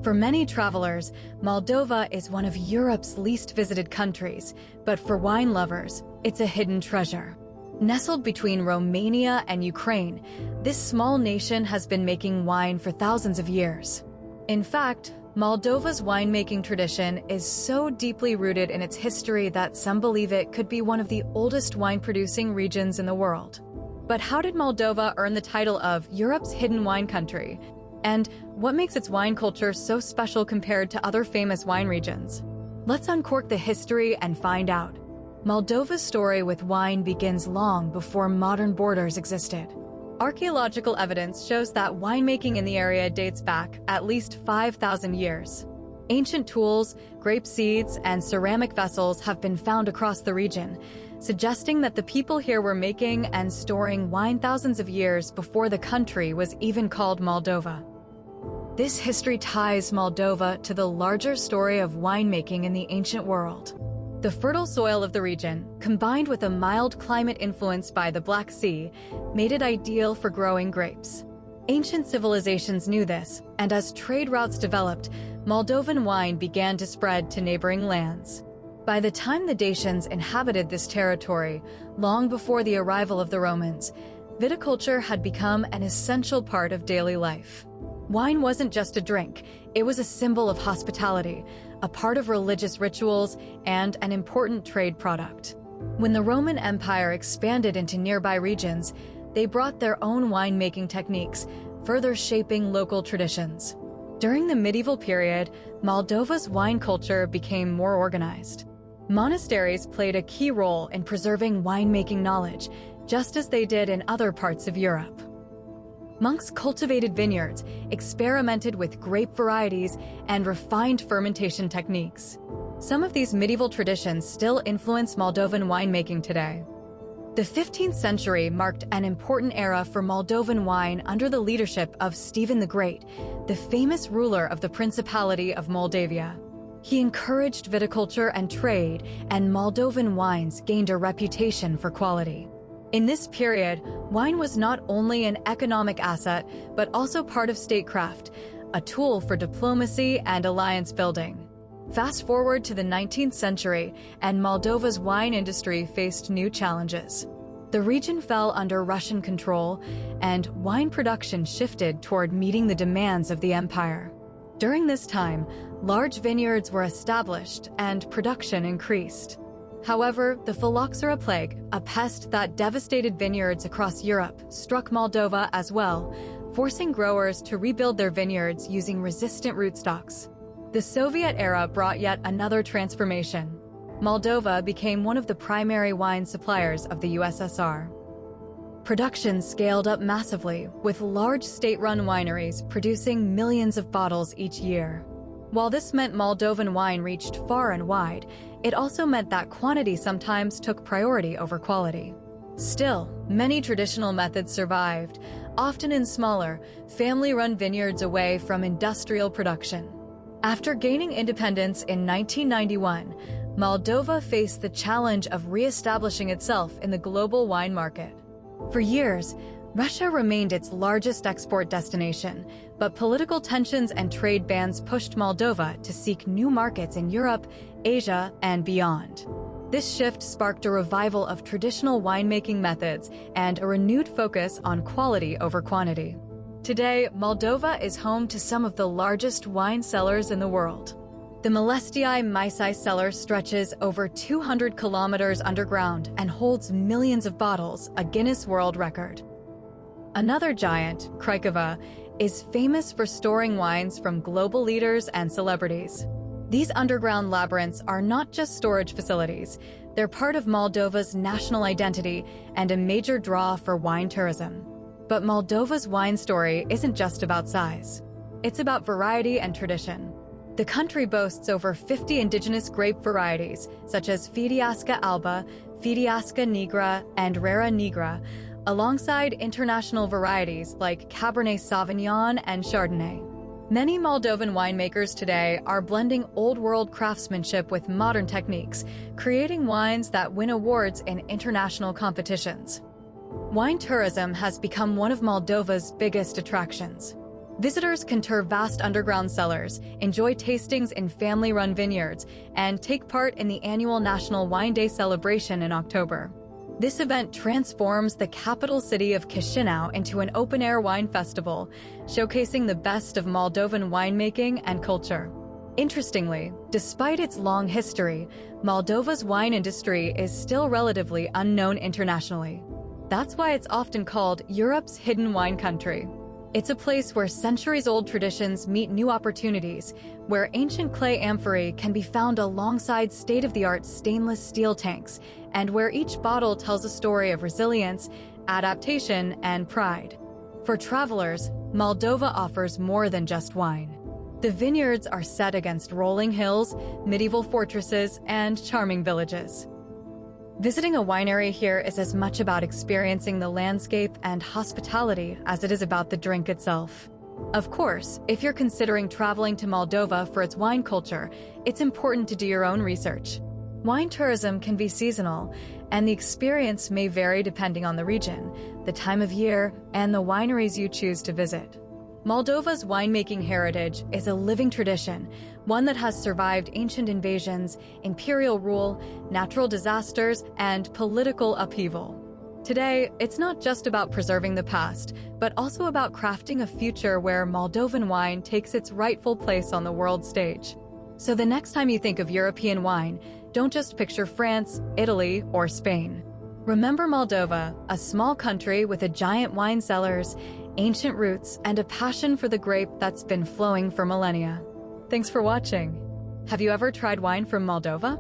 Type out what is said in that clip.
For many travelers, Moldova is one of Europe's least visited countries, but for wine lovers, it's a hidden treasure. Nestled between Romania and Ukraine, this small nation has been making wine for thousands of years. In fact, Moldova's winemaking tradition is so deeply rooted in its history that some believe it could be one of the oldest wine-producing regions in the world. But how did Moldova earn the title of Europe's hidden wine country? And what makes its wine culture so special compared to other famous wine regions? Let's uncork the history and find out. Moldova's story with wine begins long before modern borders existed. Archaeological evidence shows that winemaking in the area dates back at least 5,000 years. Ancient tools, grape seeds, and ceramic vessels have been found across the region, suggesting that the people here were making and storing wine thousands of years before the country was even called Moldova. This history ties Moldova to the larger story of winemaking in the ancient world. The fertile soil of the region, combined with a mild climate influenced by the Black Sea, made it ideal for growing grapes. Ancient civilizations knew this, and as trade routes developed, Moldovan wine began to spread to neighboring lands. By the time the Dacians inhabited this territory, long before the arrival of the Romans, viticulture had become an essential part of daily life. Wine wasn't just a drink, it was a symbol of hospitality, a part of religious rituals, and an important trade product. When the Roman Empire expanded into nearby regions, they brought their own winemaking techniques, further shaping local traditions. During the medieval period, Moldova's wine culture became more organized. Monasteries played a key role in preserving winemaking knowledge, just as they did in other parts of Europe. Monks cultivated vineyards, experimented with grape varieties, and refined fermentation techniques. Some of these medieval traditions still influence Moldovan winemaking today. The 15th century marked an important era for Moldovan wine under the leadership of Stephen the Great, the famous ruler of the Principality of Moldavia. He encouraged viticulture and trade, and Moldovan wines gained a reputation for quality. In this period, wine was not only an economic asset, but also part of statecraft, a tool for diplomacy and alliance building. Fast forward to the 19th century, and Moldova's wine industry faced new challenges. The region fell under Russian control, and wine production shifted toward meeting the demands of the empire. During this time, large vineyards were established and production increased. However, the phylloxera plague, a pest that devastated vineyards across Europe, struck Moldova as well, forcing growers to rebuild their vineyards using resistant rootstocks. The Soviet era brought yet another transformation. Moldova became one of the primary wine suppliers of the USSR. Production scaled up massively, with large state-run wineries producing millions of bottles each year. While this meant Moldovan wine reached far and wide, it also meant that quantity sometimes took priority over quality. Still, many traditional methods survived, often in smaller, family-run vineyards away from industrial production. After gaining independence in 1991, Moldova faced the challenge of re-establishing itself in the global wine market. For years, Russia remained its largest export destination, but political tensions and trade bans pushed Moldova to seek new markets in Europe, Asia, and beyond. This shift sparked a revival of traditional winemaking methods and a renewed focus on quality over quantity. Today, Moldova is home to some of the largest wine cellars in the world. The Molestii Maisai cellar stretches over 200 kilometers underground and holds millions of bottles, a Guinness World Record. Another giant, Craiova, is famous for storing wines from global leaders and celebrities. These underground labyrinths are not just storage facilities, they're part of Moldova's national identity and a major draw for wine tourism. But Moldova's wine story isn't just about size. It's about variety and tradition. The country boasts over 50 indigenous grape varieties, such as Fideasca alba, Fideasca nigra, and Rara nigra, alongside international varieties like Cabernet Sauvignon and Chardonnay. Many Moldovan winemakers today are blending old-world craftsmanship with modern techniques, creating wines that win awards in international competitions. Wine tourism has become one of Moldova's biggest attractions. Visitors can tour vast underground cellars, enjoy tastings in family-run vineyards, and take part in the annual National Wine Day celebration in October. This event transforms the capital city of Chisinau into an open-air wine festival, showcasing the best of Moldovan winemaking and culture. Interestingly, despite its long history, Moldova's wine industry is still relatively unknown internationally. That's why it's often called Europe's hidden wine country. It's a place where centuries-old traditions meet new opportunities, where ancient clay amphorae can be found alongside state-of-the-art stainless steel tanks, and where each bottle tells a story of resilience, adaptation, and pride. For travelers, Moldova offers more than just wine. The vineyards are set against rolling hills, medieval fortresses, and charming villages. Visiting a winery here is as much about experiencing the landscape and hospitality as it is about the drink itself. Of course, if you're considering traveling to Moldova for its wine culture, it's important to do your own research. Wine tourism can be seasonal, and the experience may vary depending on the region, the time of year, and the wineries you choose to visit. Moldova's winemaking heritage is a living tradition, one that has survived ancient invasions, imperial rule, natural disasters, and political upheaval. Today, it's not just about preserving the past, but also about crafting a future where Moldovan wine takes its rightful place on the world stage. So the next time you think of European wine, don't just picture France, Italy, or Spain. Remember Moldova, a small country with a giant wine cellars, ancient roots, and a passion for the grape that's been flowing for millennia. Thanks for watching. Have you ever tried wine from Moldova?